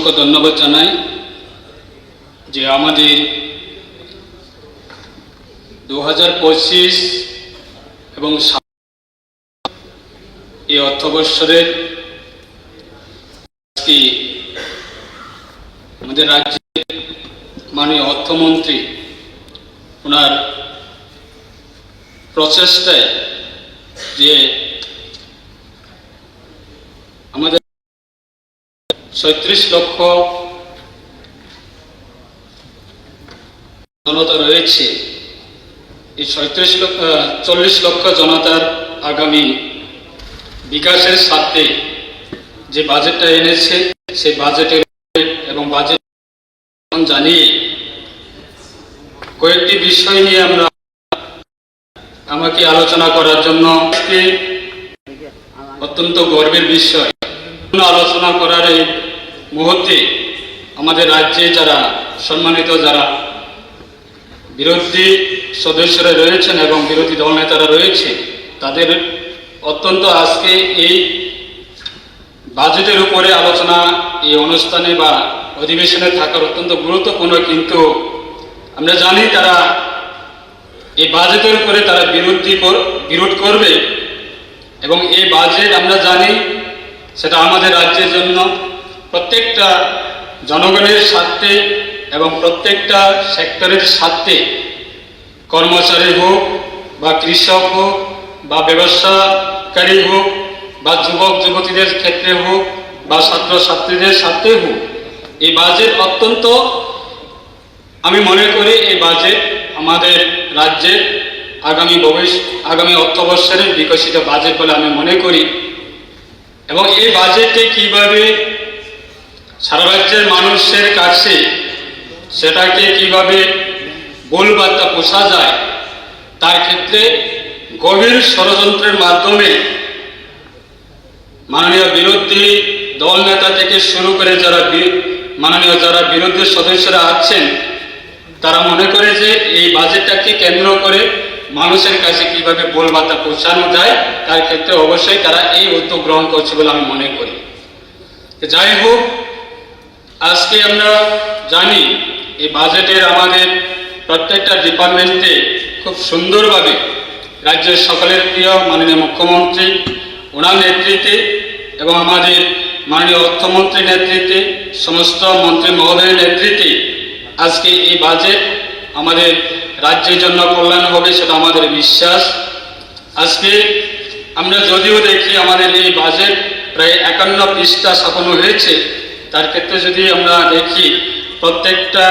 অসংখ্য ধন্যবাদ জানাই যে আমাদের 2025 এবং এই অর্থবর্ষের আমাদের রাজ্যের মাননীয় অর্থমন্ত্রী ওনার প্রচেষ্টায় যে আমাদের 37 লক্ষ জনতা রয়েছে, এই 40 লক্ষ জনতার আগামী বিকাশের সাথে যে বাজেটটা এনেছে সেই বাজেটের এবং বাজেট জানিয়ে কয়েকটি বিষয় নিয়ে আমাকে আলোচনা করার জন্য অত্যন্ত গর্বের বিষয়। আলোচনা করার এই মুহূর্তে আমাদের রাজ্যে যারা সম্মানিত যারা বিরোধী সদস্যরা রয়েছেন এবং বিরোধী দল নেতারা রয়েছে তাদের অত্যন্ত আজকে এই বাজেটের উপরে আলোচনা এই অনুষ্ঠানে বা অধিবেশনে থাকার অত্যন্ত গুরুত্বপূর্ণ, কিন্তু আমরা জানি তারা এই বাজেটের উপরে তারা বিরোধ করবে এবং এই বাজেট আমরা জানি সেটা আমাদের রাজ্যের জন্য প্রত্যেকটা জনগণের স্বার্থে এবং প্রত্যেকটা সেক্টরের স্বার্থে, কর্মচারী হোক বা কৃষক হোক বা ব্যবসাকারী হোক বা যুবক যুবতীদের ক্ষেত্রে হোক বা ছাত্রছাত্রীদের স্বার্থে হোক, এই বাজেট অত্যন্ত, আমি মনে করি এই বাজেট আমাদের রাজ্যের আগামী অর্থবর্ষের বিকশিত বাজেট বলে আমি মনে করি। এবং এই বাজেটে কিভাবে সারা রাজ্যের মানুষের কাছে সেটাকে কিভাবে ভুল বার্তা পোষা যায় তার ক্ষেত্রে গভীর ষড়যন্ত্রের মাধ্যমে মাননীয় বিরোধী দল নেতা থেকে শুরু করে যারা বিরোধী সদস্যরা আছেন তারা মনে করে যে এই বাজেটটাকে কেন্দ্র করে মানুষের কাছে কিভাবে ভুল বার্তা পৌঁছানো যায় তার ক্ষেত্রে অবশ্যই তারা এই উদ্যোগ গ্রহণ করছে বলে আমি মনে করি। যাই হোক, আজকে আমরা জানি এই বাজেটের আমাদের প্রত্যেকটা ডিপার্টমেন্টে খুব সুন্দরভাবে রাজ্যের সকলের প্রিয় মাননীয় মুখ্যমন্ত্রী ওনার নেতৃত্বে এবং আমাদের মাননীয় অর্থমন্ত্রীর নেতৃত্বে সমস্ত মন্ত্রী মহোদয়ের নেতৃত্বে আজকে এই বাজেট আমাদের রাজ্যের জন্য কল্যাণ হবে সেটা আমাদের বিশ্বাস। আজকে আমরা যদিও দেখি আমাদের এই বাজেট প্রায় 51 পৃষ্ঠা ছাপানো হয়েছে, তার ক্ষেত্রে যদি আমরা দেখি প্রত্যেকটা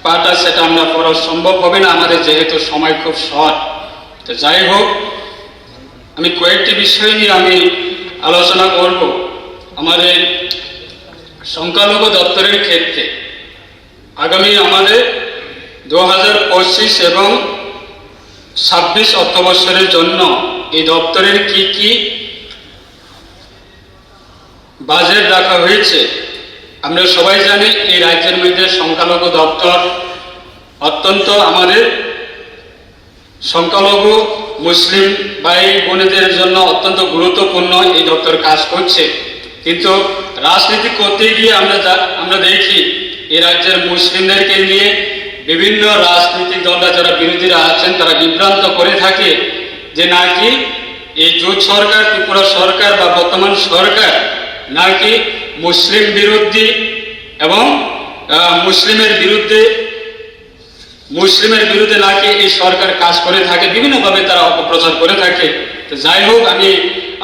পাতা সেটা আমরা পড়া সম্ভব হবে না আমাদের, যেহেতু সময় খুব শর্ট। তো যাই হোক, আমি কয়েকটি বিষয় নিয়ে আমি আলোচনা করব। আমাদের সংখ্যালঘু দপ্তরের ক্ষেত্রে আগামী আমাদের 2025 এবং 26 অর্থবর্ষের জন্য এই দপ্তরের কি কি বাজেট রাখা হয়েছে। আমরা সবাই জানি এই রাজ্যের মধ্যে সংখ্যালঘু দপ্তর অত্যন্ত আমাদের সংখ্যালঘু মুসলিম ভাই বোনেদের জন্য অত্যন্ত গুরুত্বপূর্ণ এই দপ্তর কাজ করছে, কিন্তু রাজনীতি করতে গিয়ে আমরা দেখি এই রাজ্যের মুসলিমদেরকে নিয়ে বিভিন্ন রাজনৈতিক দলরা যারা বিরোধীরা আছেন তারা বিভ্রান্ত করে থাকে যে নাকি এই জোট সরকার, ত্রিপুরা সরকার বা বর্তমান সরকার নাকি মুসলিম বিরোধী এবং মুসলিমের বিরুদ্ধে নাকি এই সরকার কাজ করে থাকে, বিভিন্নভাবে তারা অপপ্রচার করে থাকে। তো যাই হোক, আমি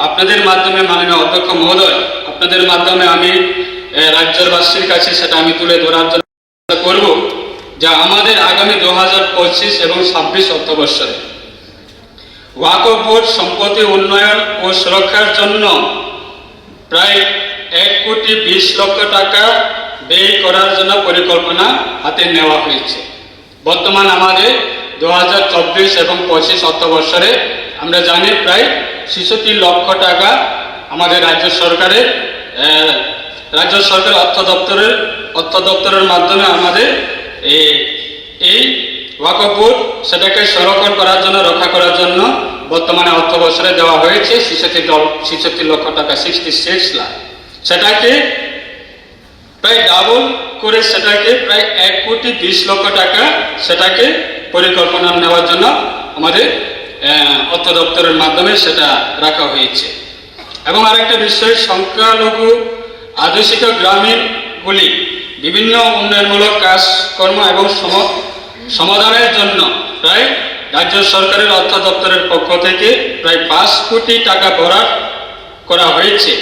আপনাদের মাধ্যমে মাননীয় অধ্যক্ষ মহোদয়, আপনাদের মাধ্যমে আমি রাজ্যবাসীর কাছে সেটা আমি তুলে ধরার জন্য চেষ্টা করব যে আমাদের আগামী 2025 এবং 26 অর্থবর্ষে ওয়াকফ বোর্ড সম্পত্তি উন্নয়ন ও সুরক্ষার জন্য প্রায় 1,20,00,000 টাকা ব্যয় করার জন্য পরিকল্পনা হাতে নেওয়া হয়েছে। বর্তমান আমাদের 2024 এবং 25 অর্থবর্ষে আমরা জানি প্রায় 66 লক্ষ টাকা আমাদের রাজ্য সরকারের অর্থ দপ্তরের মাধ্যমে আমাদের এই ওয়াকফ বোর্ড সেটাকে সংরক্ষণ করার জন্য, রক্ষা করার জন্য বর্তমানে অর্থবর্ষে দেওয়া হয়েছে 66 লক্ষ টাকা, 66 লাখ। সেটাকে প্রায় ডাবল করে সেটাকে প্রায় 1,20,00,000 টাকা সেটাকে পরিকল্পনা নেওয়ার জন্য আমাদের অর্থ দপ্তরের মাধ্যমে সেটা রাখা হয়েছে। এবং আরেকটা বিষয়, সংখ্যালঘু আদিবাসী গ্রামীণগুলি বিভিন্ন উন্নয়নমূলক কাজকর্ম এবং সমাধানের জন্য প্রায় রাজ্য সরকারের অর্থ দপ্তরের পক্ষ থেকে প্রায় 5 কোটি টাকা বরাদ্দ করা হয়েছে।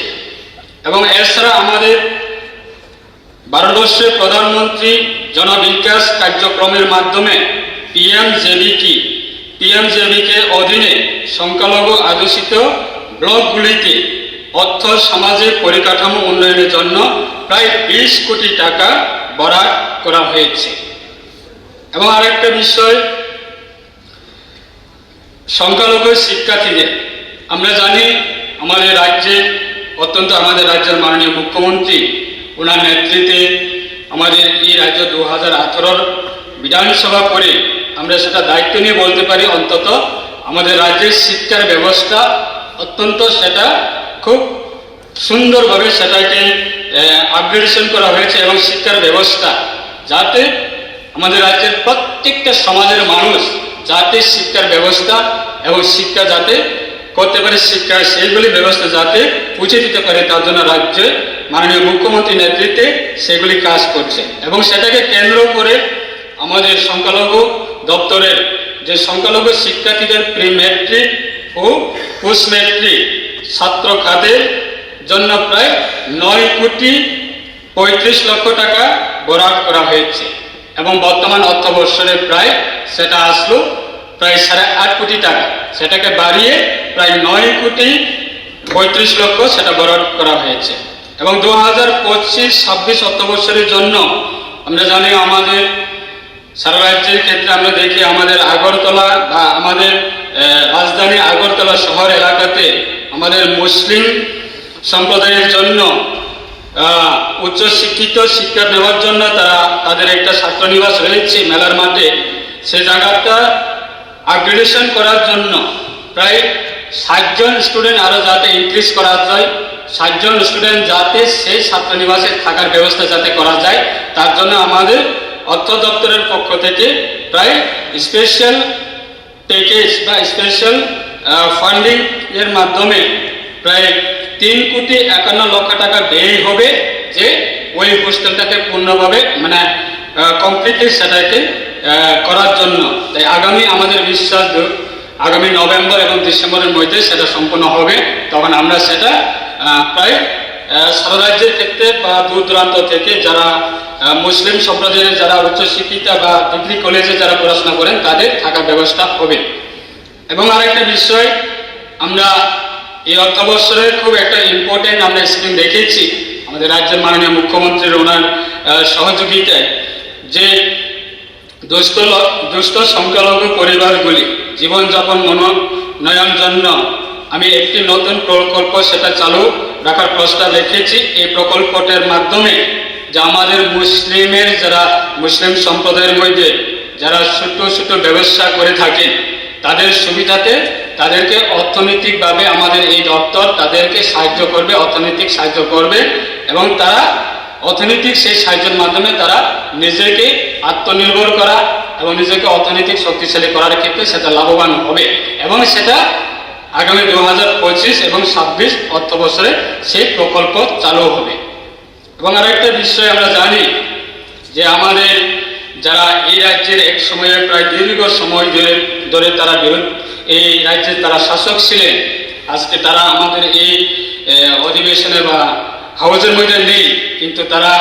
এবং এছাড়া আমাদের ভারতবর্ষের প্রধানমন্ত্রী জনবিকাশ কার্যক্রমের মাধ্যমে পিএমজেবিকে অধীনে সংখ্যালঘু আদিবাসী ব্লকগুলিতে অর্থ সামাজিক পরিকাঠামো উন্নয়নের জন্য প্রায় 20 কোটি টাকা বরাদ্দ করা হয়েছে। এবং আরেকটা বিষয়, সংখ্যালঘু শিক্ষার্থীদের আমরা জানি আমাদের রাজ্যের মাননীয় মুখ্যমন্ত্রী ওনার নেতৃত্বে আমাদের এই রাজ্য 2018 বিধানসভা করে আমরা সেটা দায়িত্ব নিয়ে বলতে পারি, অন্তত আমাদের রাজ্যের শিক্ষার ব্যবস্থা অত্যন্ত সেটা খুব সুন্দরভাবে সেটাকে আপগ্রেডেশন করা হয়েছে। এবং শিক্ষার ব্যবস্থা যাতে আমাদের রাজ্যের প্রত্যেকটা সমাজের মানুষ যাতে শিক্ষার ব্যবস্থা এবং শিক্ষা যাতে করতে পারে, শিক্ষা সেইগুলি ব্যবস্থা যাতে পৌঁছে দিতে পারে, তার জন্য রাজ্যের মাননীয় মুখ্যমন্ত্রীর নেতৃত্বে সেগুলি কাজ করছে। এবং সেটাকে কেন্দ্র করে আমাদের সংখ্যালঘু দপ্তরের যে সংখ্যালঘু শিক্ষার্থীদের প্রি ম্যাট্রিক ও পোস্ট ম্যাট্রিক ছাত্র খাতের জন্য প্রায় 9,35,00,000 টাকা বরাদ্দ করা হয়েছে। এবং বর্তমান অর্থবর্ষে প্রায় সেটা আসলো প্রায় 8.5 কোটি টাকা, সেটাকে বাড়িয়ে প্রায় 9,35,00,000 সেটা বরাদ্দ করা হয়েছে। এবং 2025-26 অর্থবর্ষের জন্য আমরা জানি আমাদের সারা রাজ্যের ক্ষেত্রে আমরা দেখি আমাদের আগরতলা বা আমাদের রাজধানী আগরতলা শহর এলাকাতে আমাদের মুসলিম সম্প্রদায়ের জন্য উচ্চশিক্ষিত শিক্ষা নেওয়ার জন্য তাদের একটা ছাত্রনিবাস রয়েছে মেলার মাঠে। সে জায়গাটা আপগ্রেডেশন করার জন্য প্রায় 60 জন স্টুডেন্ট আরও যাতে ইনক্রিজ করা যায়, 60 জন স্টুডেন্ট যাতে সেই ছাত্রনিবাসে থাকার ব্যবস্থা যাতে করা যায়, তার জন্য আমাদের অর্থ দপ্তরের পক্ষ থেকে প্রায় স্পেশাল প্যাকেজ বা স্পেশাল ফান্ডিং এর মাধ্যমে প্রায় 3,51,00,000 টাকা ব্যয় হবে যে ওই হোস্টেলটাকে পূর্ণভাবে মানে কমপ্লিটলি সেটাকে করার জন্য। তাই আমাদের বিশ্বাস আগামী নভেম্বর এবং ডিসেম্বরের মধ্যে সেটা সম্পন্ন হবে। তখন আমরা সেটা প্রায় সারা রাজ্যের ক্ষেত্রে বা দূর দূরান্ত থেকে যারা মুসলিম সম্প্রদায়ের যারা উচ্চশিক্ষিতা বা ডিগ্রি কলেজে যারা পড়াশোনা করেন তাদের থাকার ব্যবস্থা হবে। এবং আরেকটা বিষয়, আমরা এই অর্থবর্ষে খুব একটা ইম্পর্টেন্ট আমরা স্কিম দেখেছি আমাদের রাজ্যের মাননীয় মুখ্যমন্ত্রীর ওনার সহযোগিতায়, যে দুস্থ সংখ্যালঘু পরিবারগুলি জীবনযাপন মনোনয়ন জন্য আমি একটি নতুন প্রকল্প সেটা চালু রাখার প্রস্তাব রেখেছি। এই প্রকল্পটার মাধ্যমে যে আমাদের মুসলিম সম্প্রদায়ের মধ্যে যারা ছোট ছোট ব্যবসা করে থাকেন তাদের সুবিধাতে তাদেরকে অর্থনৈতিকভাবে আমাদের এই দপ্তর তাদেরকে অর্থনৈতিক সাহায্য করবে এবং তারা অর্থনৈতিক সেই সাহায্যের মাধ্যমে তারা নিজেকে আত্মনির্ভর করা এবং নিজেকে অর্থনৈতিক শক্তিশালী করার ক্ষেত্রে সেটা লাভবান হবে। এবং সেটা আগামী 2025 এবং 26 অর্থবর্ষে সেই প্রকল্প চালু হবে। এবং আরেকটা বিষয় আমরা জানি যে আমাদের যারা এই রাজ্যের এক সময়ে প্রায় দীর্ঘ সময় ধরে তারা এই রাজ্যের তারা শাসক ছিলেন, আজকে তারা আমাদের এই অধিবেশনে বা হাউজের মধ্যে নেই, কিন্তু তারা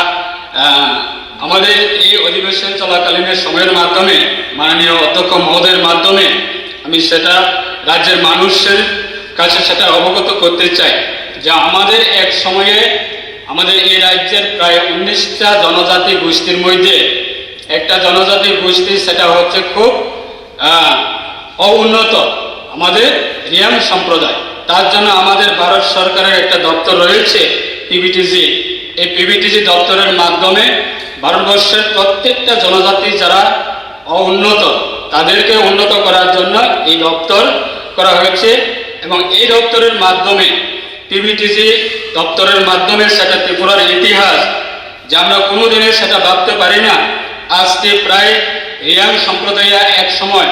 আমাদের এই অধিবেশন চলাকালীন সময়ের মাধ্যমে মাননীয় অধ্যক্ষ মহোদয়ের মাধ্যমে আমি সেটা রাজ্যের মানুষের কাছে সেটা অবগত করতে চাই যে আমাদের এক সময়ে আমাদের এই রাজ্যের প্রায় 19টা জনজাতি গোষ্ঠীর মধ্যে একটা জনজাতি গোষ্ঠী সেটা হচ্ছে খুব অউন্নত আমাদের রিয়াং সম্প্রদায়। তার জন্য আমাদের ভারত সরকারের একটা দপ্তর রয়েছে পিবিটিজি। এই পিবিটিজি দপ্তরের মাধ্যমে ভারতবর্ষের প্রত্যেকটা জনজাতি যারা অউন্নত তাদেরকে উন্নত করার জন্য এই দপ্তর করা হয়েছে। এবং এই দপ্তরের মাধ্যমে পিবিটিজি দপ্তরের মাধ্যমে সেটা ত্রিপুরার ইতিহাস যে আমরা কোনোদিনে সেটা ভাবতে পারি না। আজকে প্রায় রিয়াং সম্প্রদায় এক সময়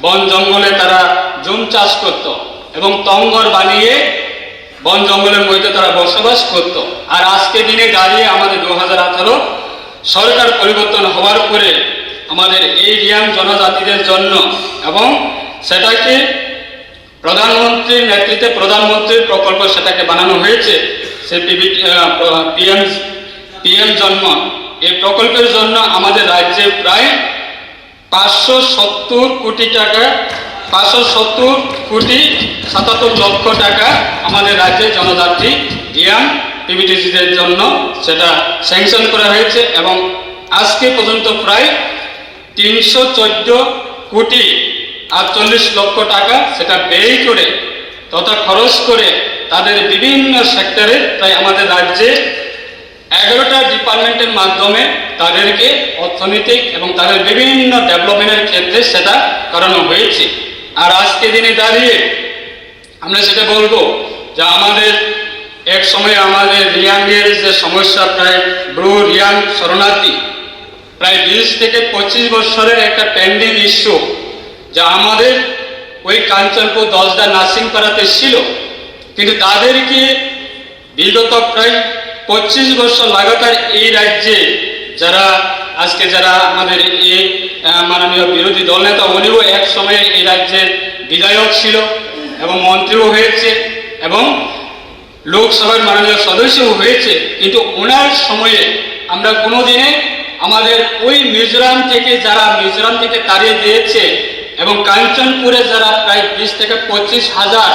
বন জঙ্গলে তারা জুম চাষ করত এবং তঙ্গর বানিয়ে বন জঙ্গলের মধ্যে তারা বসবাস করত। আর আজকে দিনে দাঁড়িয়ে আমাদের 2018 সরকার পরিবর্তন হওয়ার পরে আমাদের এই রিয়াং জনজাতিদের জন্য এবং সেটাকে প্রধানমন্ত্রীর নেতৃত্বে প্রধানমন্ত্রীর প্রকল্প সেটাকে বানানো হয়েছে। সে পিএম জন্ম এই প্রকল্পের জন্য আমাদের রাজ্যে প্রায় 570 কোটি টাকা 570 লক্ষ টাকা আমাদের রাজ্যে জনজাতি রিয়াং পিবিটিসিদের জন্য সেটা স্যাংশন করা হয়েছে এবং আজকে পর্যন্ত প্রায় 314 কোটি 48 লক্ষ টাকা সেটা ব্যয় করে তথা খরচ করে তাদের বিভিন্ন সেক্টরে প্রায় আমাদের রাজ্যে 11টা ডিপার্টমেন্টের মাধ্যমে তাদেরকে অর্থনৈতিক এবং তাদের বিভিন্ন ডেভেলপমেন্টের ক্ষেত্রে সেটা করানো হয়েছে। আর আজকে দিনে দাঁড়িয়ে আমরা সেটা বলবো যে আমাদের এক সময় আমাদের রিয়াংয়ের যে সমস্যা, প্রায় ব্রু রিয়াং শরণার্থী প্রায় 20 থেকে 25 বছরের একটা পেন্ডিং ইস্যু, যা আমাদের ওই কাঞ্চনপুর 10টা নার্সিং পাড়াতে ছিল, কিন্তু তাদেরকে বিগত প্রায় 25 বছর লাগাতার এই রাজ্যে যারা আমাদের এই মাননীয় বিরোধী দলনেতা, উনিও এক সময়ে এই রাজ্যের বিধায়ক ছিল এবং মন্ত্রীও হয়েছে এবং লোকসভার মাননীয় সদস্যও হয়েছে, কিন্তু ওনার সময়ে আমরা কোনোদিনে আমাদের ওই মিজোরাম থেকে তাড়িয়ে দিয়েছে এবং কাঞ্চনপুরে যারা প্রায় 20 থেকে 25 হাজার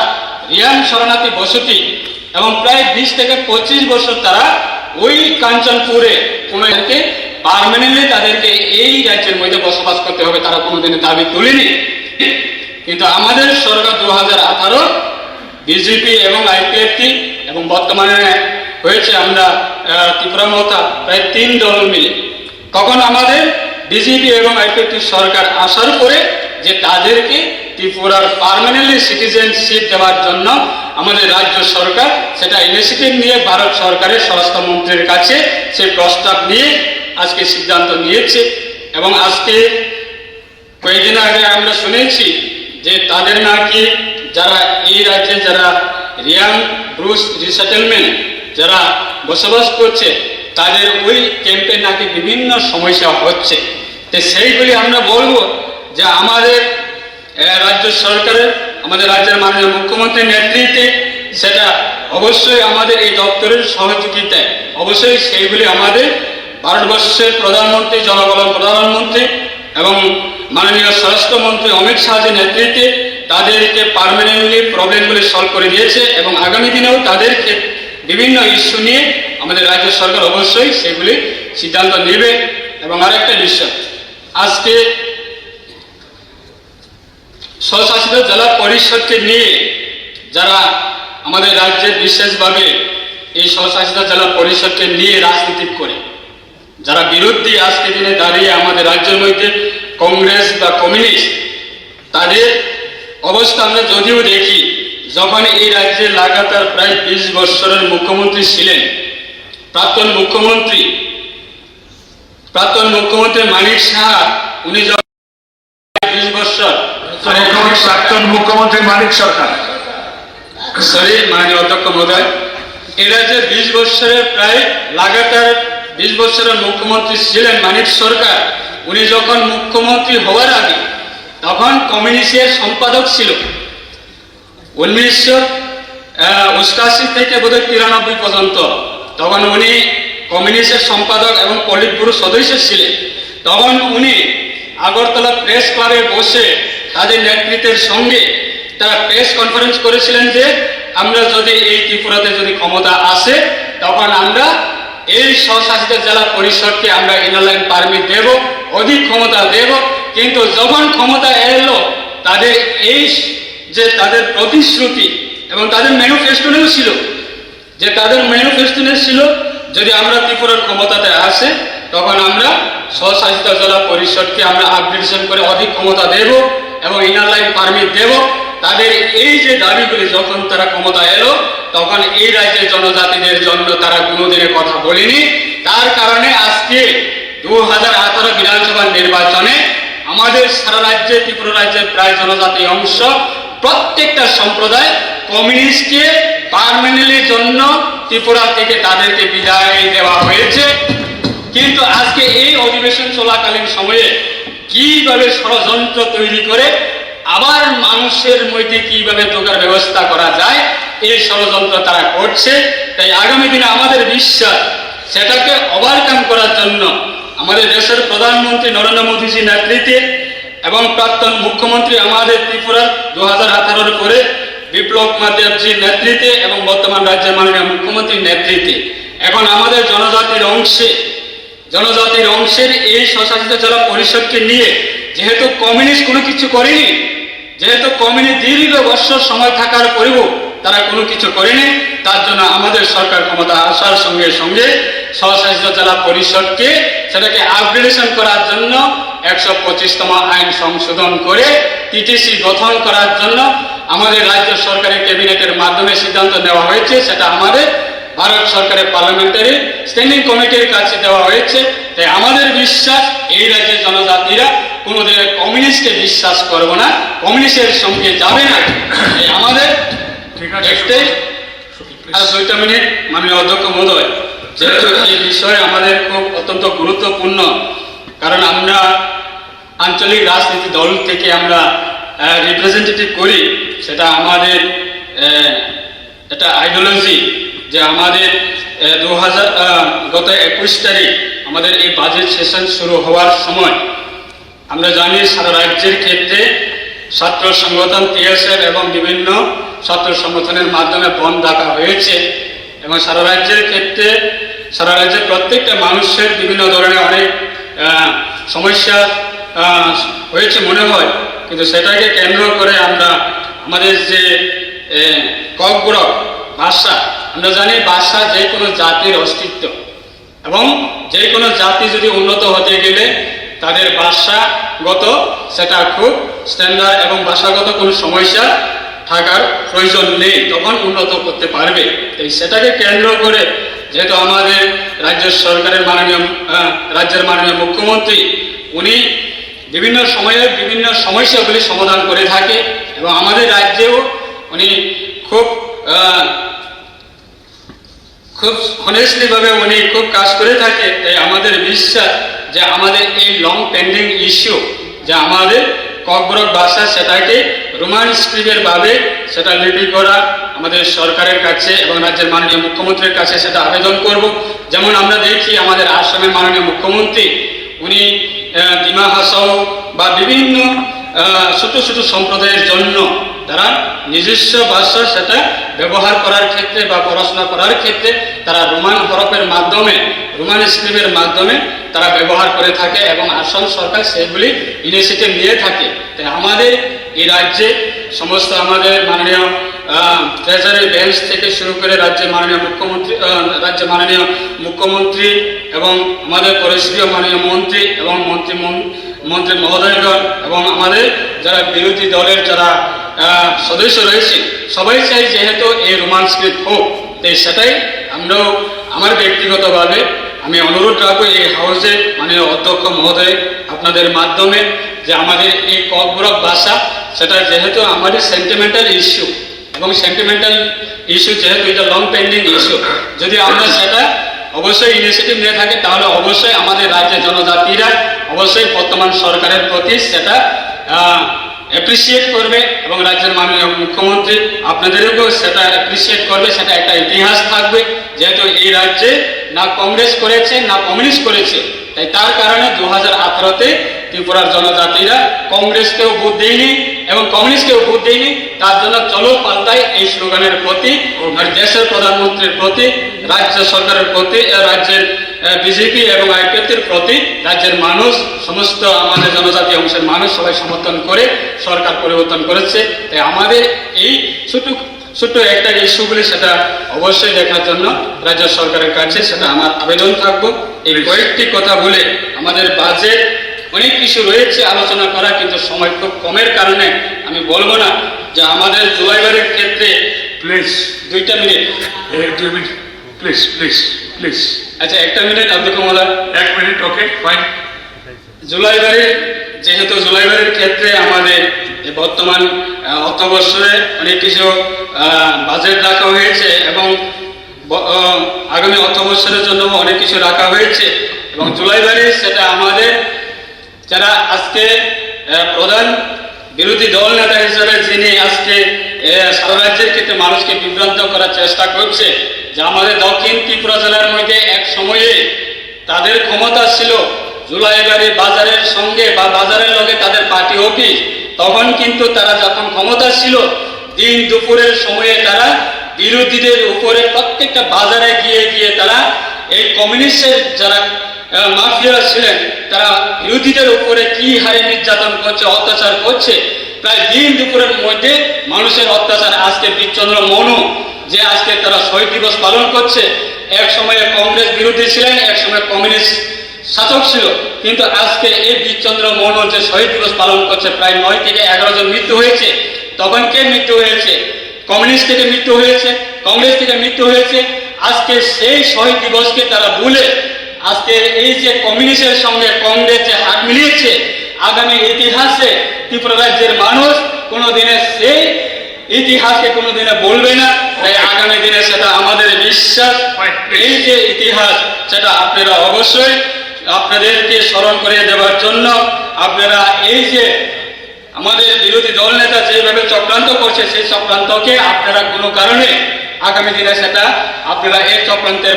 রিয়াং শরণার্থী বসতি এবং প্রায় 20 থেকে 25 বছর তারা ওই কাঞ্চনপুরে কোনো পার্মানেন্টলি তাদেরকে এই রাজ্যের মধ্যে বসবাস করতে হবে, তারা কোনোদিনে দাবি তুলেনি। কিন্তু আমাদের সরকার 2018 বিজেপি এবং আইপিএফটি এবং বর্তমানে হয়েছে আমরা ত্রিপুরা মমতা প্রায় 3 দল মিলে, তখন আমাদের বিজেপি এবং আইপিএফটি সরকার আসার পরে যে তাদেরকে ত্রিপুরার পার্মানেন্টলি সিটিজেনশিপ দেওয়ার জন্য আমাদের রাজ্য সরকার সেটা ইনিশিয়েটিভ নিয়ে ভারত সরকারের স্বরাষ্ট্রমন্ত্রীর কাছে সেই প্রস্তাব নিয়ে আজকে সিদ্ধান্ত নিয়েছে। এবং আজকে কয়েকদিন আগে আমরা শুনেছি যে তাদের নাকি যারা এই রাজ্যে যারা রিয়াং ব্রুস রিসেটেলমেন্ট যারা বসবাস করছে তাদের ওই ক্যাম্পে নাকি বিভিন্ন সমস্যা হচ্ছে। তো সেইগুলি আমরা বলবো যে আমাদের রাজ্য সরকারের আমাদের রাজ্যের মাননীয় মুখ্যমন্ত্রীর নেতৃত্বে সেটা অবশ্যই আমাদের এই দপ্তরের সহযোগিতায় অবশ্যই সেইগুলি আমাদের ভারতবর্ষের প্রধানমন্ত্রী জনগণ প্রধানমন্ত্রী এবং মাননীয় স্বরাষ্ট্রমন্ত্রী অমিত শাহের নেতৃত্বে তাদেরকে পার্মানেন্টলি প্রবলেমগুলি সলভ করে দিয়েছে এবং আগামী দিনেও তাদেরকে বিভিন্ন ইস্যু নিয়ে আমাদের রাজ্য সরকার অবশ্যই সেগুলি সিদ্ধান্ত নেবে। এবং আরেকটা বিষয়, আজকে স্বশাসিত জেলা পরিষদকে নিয়ে যারা আমাদের রাজ্যে বিশেষভাবে এই স্বশাসিত জেলা পরিষদকে নিয়ে রাজনীতি করে যারা বিরোধী, আজকে দিনে দাঁড়িয়ে আমাদের রাজ্যের মধ্যে কংগ্রেস বা কমিউনিস্ট, তাদের অবস্থা আমরা যদিও দেখি, যখন এই রাজ্যে লাগাতার প্রায় 20 বছরের মুখ্যমন্ত্রী ছিলেন প্রাক্তন মুখ্যমন্ত্রী মানিক সাহা, উনি যখন 20 বছর প্রাক্তন মুখ্যমন্ত্রী মানিক সরকার মাননীয় অধ্যক্ষ মহোদয়, এই রাজ্যে 20 বছরের প্রায় লাগাতার 20 বছরের মুখ্যমন্ত্রী ছিলেন মানিক সরকার। উনি যখন মুখ্যমন্ত্রী হওয়ার আগে তখন কমিউনিস্টের সম্পাদক ছিল 1988 থেকে বোধহয় 93 পর্যন্ত, তখন উনি কমিউনিস্টের সম্পাদক এবং পলিট ব্যুরো সদস্য ছিলেন। তখন উনি আগরতলা প্রেস ক্লাবে বসে তাদের নেতৃত্বের সঙ্গে তারা প্রেস কনফারেন্স করেছিলেন যে আমরা যদি এই ত্রিপুরাতে যদি ক্ষমতা আসে তখন আমরা এই স্বশাসিত জেলা পরিষদকে আমরা ইনার লাইন পারমিট দেব, অধিক ক্ষমতা দেব। কিন্তু যখন ক্ষমতা এলো তাদের এই যে তাদের প্রতিশ্রুতি এবং তাদের ম্যানিফেস্টোনেও ছিল যে যদি আমরা ত্রিপুরার ক্ষমতাতে আসে তখন আমরা স্বশাসিত জেলা পরিষদকে আমরা আপগ্রেডেশন করে অধিক ক্ষমতা দেব এবং ইনার লাইন পারমিট দেব। তাদের এই যে দাবিগুলি যখন তারা ক্ষমতা এলো, তখন এই রাজ্যের জনজাতিদের জন্য তারা কোনোদিনে কথা বলেনি। তার কারণে আজকে 2018 বিধানসভা নির্বাচনে আমাদের সারা রাজ্যে, ত্রিপুরা রাজ্যের প্রায় জনজাতি অংশ, প্রত্যেকটা সম্প্রদায় কমিউনিস্টকে পার্মানেন্টলির জন্য ত্রিপুরা থেকে তাদেরকে বিদায় দেওয়া হয়েছে। কিন্তু আজকে এই অধিবেশন চলাকালীন সময়ে কিভাবে ষড়যন্ত্র তৈরি করে আবার মানুষের মধ্যে কিভাবে ঢোকার ব্যবস্থা করা যায়, এই ষড়যন্ত্র তারা করছে। তাই আগামী দিনে আমাদের বিশ্বাস, সেটাকে ওভারকাম করার জন্য আমাদের দেশের প্রধানমন্ত্রী নরেন্দ্র মোদীজির নেতৃত্বে এবং প্রাক্তন মুখ্যমন্ত্রী আমাদের ত্রিপুরার 2018 পরে বিপ্লব কুমার দেবজির নেতৃত্বে এবং বর্তমান রাজ্যের মাননীয় মুখ্যমন্ত্রীর নেতৃত্বে এখন আমাদের জনজাতির অংশের এই স্বশাসিত জেলা পরিষদকে নিয়ে, যেহেতু কমিউনিস্ট কোনো কিছু করেনি, যেহেতু কমিউনিস্ট দীর্ঘ বছর সময় থাকার পরেও তারা কোনো কিছু করেনি, তার জন্য আমাদের সরকার ক্ষমতা আসার সঙ্গে সঙ্গে স্বশাসিত জেলা পরিষদকে সেটাকে আপগ্রেডেশন করার জন্য 125তম আইন সংশোধন করে টিটিসি গঠন করার জন্য আমাদের রাজ্য সরকারের ক্যাবিনেটের মাধ্যমে সিদ্ধান্ত নেওয়া হয়েছে। সেটা আমাদের ভারত সরকারের পার্লামেন্টারি স্ট্যান্ডিং কমিটির কাছে দেওয়া হয়েছে। তাই আমাদের বিশ্বাস, এই রাজ্যের জনজাতিরা কোনোদিন কমিউনিস্টকে বিশ্বাস করবো না, কমিউনিস্টের সঙ্গে যাবে না। তাই আমাদের একটাই, আর 2টা মিনিট মাননীয় অধ্যক্ষ মহোদয়, যেহেতু এই বিষয়ে আমাদের খুব অত্যন্ত গুরুত্বপূর্ণ, কারণ আমরা আঞ্চলিক রাজনীতি দল থেকে আমরা রিপ্রেজেন্টেটিভ করি, সেটা আমাদের এটা আইডিওলজি যে আমাদের গত 21 তারিখ আমাদের এই বাজেট সেশন শুরু হওয়ার সময় আমরা জানি সারা রাজ্যের ক্ষেত্রে ছাত্র সংগঠন টিএসএফ এবং বিভিন্ন ছাত্র সংগঠনের মাধ্যমে বন্ধ ডাকা হয়েছে এবং সারা রাজ্যের ক্ষেত্রে সারা রাজ্যের প্রত্যেকটা মানুষের বিভিন্ন ধরনের অনেক সমস্যা হয়েছে মনে হয়। কিন্তু সেটাকে কেন্দ্র করে আমরা আমাদের যে ককবরক ভাষা, আমরা জানি ভাষা যে কোনো জাতির অস্তিত্ব, এবং যে কোনো জাতি যদি উন্নত হতে গেলে তাদের ভাষাগত সেটা খুব স্ট্যান্ডার্ড এবং ভাষাগত কোনো সমস্যা থাকার প্রয়োজন নেই, তখন উন্নত করতে পারবে। তাই সেটাকে কেন্দ্র করে যেহেতু আমাদের রাজ্য সরকারের রাজ্যের মাননীয় মুখ্যমন্ত্রী উনি বিভিন্ন সময়ে বিভিন্ন সমস্যাগুলি সমাধান করে থাকে এবং আমাদের রাজ্যেও উনি খুব অনেস্টলি ভাবে উনি খুব কাজ করে থাকে। তাই আমাদের বিশ্বাস যে আমাদের এই লং পেন্ডিং ইস্যু যে আমাদের ককবরক ভাষা, সেটাকে রোমান স্ক্রিপ্টের ভাবে সেটা লিপি করা আমাদের সরকারের কাছে এবং রাজ্যের মাননীয় মুখ্যমন্ত্রীর কাছে সেটা আবেদন করব। যেমন আমরা দেখি আমাদের আসামের মাননীয় মুখ্যমন্ত্রী উনি ডিমা হাসাও বা বিভিন্ন ছোট ছোট সম্প্রদায়ের জন্য তারা নিজস্ব ভাষা সেটা ব্যবহার করার ক্ষেত্রে বা পড়াশোনা করার ক্ষেত্রে তারা রোমান হরফের মাধ্যমে, রোমান স্ক্রিপ্টের মাধ্যমে তারা ব্যবহার করে থাকে এবং আসাম সরকার সেগুলি ইনিশিয়েটিভ নিয়ে থাকে। তাই আমাদের এই রাজ্যে সমস্ত আমাদের মাননীয় ট্রেজারি বেঞ্চ থেকে শুরু করে রাজ্যের মাননীয় মুখ্যমন্ত্রী এবং আমাদের পরিষদীয় মাননীয় মন্ত্রী এবং মন্ত্রী মহোদয়গণ এবং আমাদের যারা বিরোধী দলের যারা সদস্য রয়েছে, সবাই চাই যেহেতু এই রোমান স্ক্রিপ্ট হোক। তাই সেটাই আমরাও আমার ব্যক্তিগতভাবে আমি অনুরোধ রাখবো এই হাউসে মাননীয় অধ্যক্ষ মহোদয় আপনাদের মাধ্যমে যে আমাদের এই ককবরক ভাষা সেটা যেহেতু আমাদের সেন্টিমেন্টাল ইস্যু এবং সেন্টিমেন্টাল ইস্যু যেহেতু এটা লং পেন্ডিং ইস্যু, যদি আমরা সেটা অবশ্যই ইনিশিয়েটিভ নিয়ে থাকে তাহলে অবশ্যই আমাদের রাজ্যের জনজাতিরা অবশ্যই বর্তমান সরকারের প্রতি সেটা অ্যাপ্রিসিয়েট করবে এবং রাজ্যের মাননীয় মুখ্যমন্ত্রী আপনাদেরকেও সেটা অ্যাপ্রিসিয়েট করবে। সেটা একটা ইতিহাস থাকবে যেহেতু এই রাজ্যে না কংগ্রেস করেছে না কমিউনিস্ট করেছে। তাই তার কারণে 2018-তে ত্রিপুরার জনজাতিরা কংগ্রেসকেও ভোট দেয়নি এবং কমিউনিস্টকেও ভোট দেয়নি। তার জন্য চলো পাল্টাই এই স্লোগানের প্রতি দেশের প্রধানমন্ত্রীর প্রতি, রাজ্য সরকারের প্রতি, রাজ্যের বিজেপি এবং আইপিএফের প্রতি রাজ্যের মানুষ, সমস্ত আমাদের জনজাতি অংশের মানুষ সবাই সমর্থন করে সরকার পরিবর্তন করেছে। তাই আমাদের এই ছোট্ট একটা ইস্যুগুলি সেটা অবশ্যই দেখার জন্য রাজ্য সরকারের কাছে সেটা আমার আবেদন থাকবো। এই কয়েকটি কথা বলে আমাদের বাজেট অনেক কিছু রয়েছে আলোচনা করা, কিন্তু সময় খুব কমের কারণে আমি বলবো না যে আমাদের জুলাইবাড়ির ক্ষেত্রে please 2 minute. 2 minute please please please. আচ্ছা 1 মিনিট অধ্যক্ষ মহোদয়। 1 মিনিট, ওকে ফাইন। জুলাইবাড়ির, যেহেতু জুলাইবাড়ির ক্ষেত্রে আমাদের এই বর্তমান অর্থবর্ষে অনেক কিছু বাজেট রাখা হয়েছে এবং আগামী অর্থবর্ষের জন্য অনেক কিছু রাখা হয়েছে, এবং জুলাইবাড়ি সেটা আমাদের যারা আজকে প্রধান বিরোধী দল নেতা হিসেবে যিনি আজকে সারা রাজ্যের ক্ষেত্রে মানুষকে বিভ্রান্ত করার চেষ্টা করছে, যে আমাদের দক্ষিণ ত্রিপুরা জেলার মধ্যে এক সময়ে তাদের ক্ষমতা ছিল জুলাইবাড়ি বাজারের সঙ্গে বা বাজারের লগে তাদের পার্টি অফিস, তখন কিন্তু তারা যখন ক্ষমতা ছিল দিন দুপুরের সময়ে তারা বিরোধীদের উপরে প্রত্যেকটা বাজারে গিয়ে গিয়ে তারা এই কমিউনিস্টের যারা মাফিয়া ছিলেন তারা বিরোধীদের উপরে কি হারে নির্যাতন করছে, অত্যাচার করছে, প্রায় দিন দুপুরের মধ্যে মানুষের অত্যাচার। আজকে বীরচন্দ্র মনু যে আজকে তারা শহীদ দিবস পালন করছে, এক সময়ে কংগ্রেস বিরোধী ছিলেন, এক সময় কমিউনিস্ট শাসক ছিল, কিন্তু আজকে এই বীরচন্দ্র মনু যে শহীদ দিবস পালন করছে, প্রায় 9 থেকে 11 জন মৃত্যু হয়েছে। তখন কে মৃত্যু হয়েছে? কমিউনিস্ট থেকে মৃত্যু হয়েছে, কংগ্রেস থেকে মৃত্যু হয়েছে। আজকে সেই শহীদ দিবসকে তারা ভুলে আজকে এই যে কমিউনিস্টের সঙ্গে কংগ্রেস যে হাত মিলিয়েছে, আগামী ইতিহাসে ত্রিপুরা রাজ্যের মানুষ কোনোদিনে সেই ইতিহাসকে কোনোদিনে বলবে না। তাই আগামী দিনে সেটা আমাদের বিশ্বাস, এই যে ইতিহাস সেটা আপনারা অবশ্যই আপনাদেরকে স্মরণ করে দেওয়ার জন্য আপনারা এই যে আমাদের বিরোধী দল নেতা যেভাবে চক্রান্ত করছে, সেই চক্রান্তকে আপনারা কোনো কারণে আগামী দিনে সেটা আপনারা এই চক্রান্তের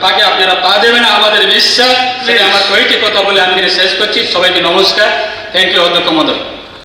পাকে আপনারা পা দেবেন না, আমাদের বিশ্বাস। সেটা আমার কয়েকটি কথা বলে আমি শেষ করছি। সবাইকে নমস্কার। থ্যাংক ইউ অধ্যক্ষ মহোদয়।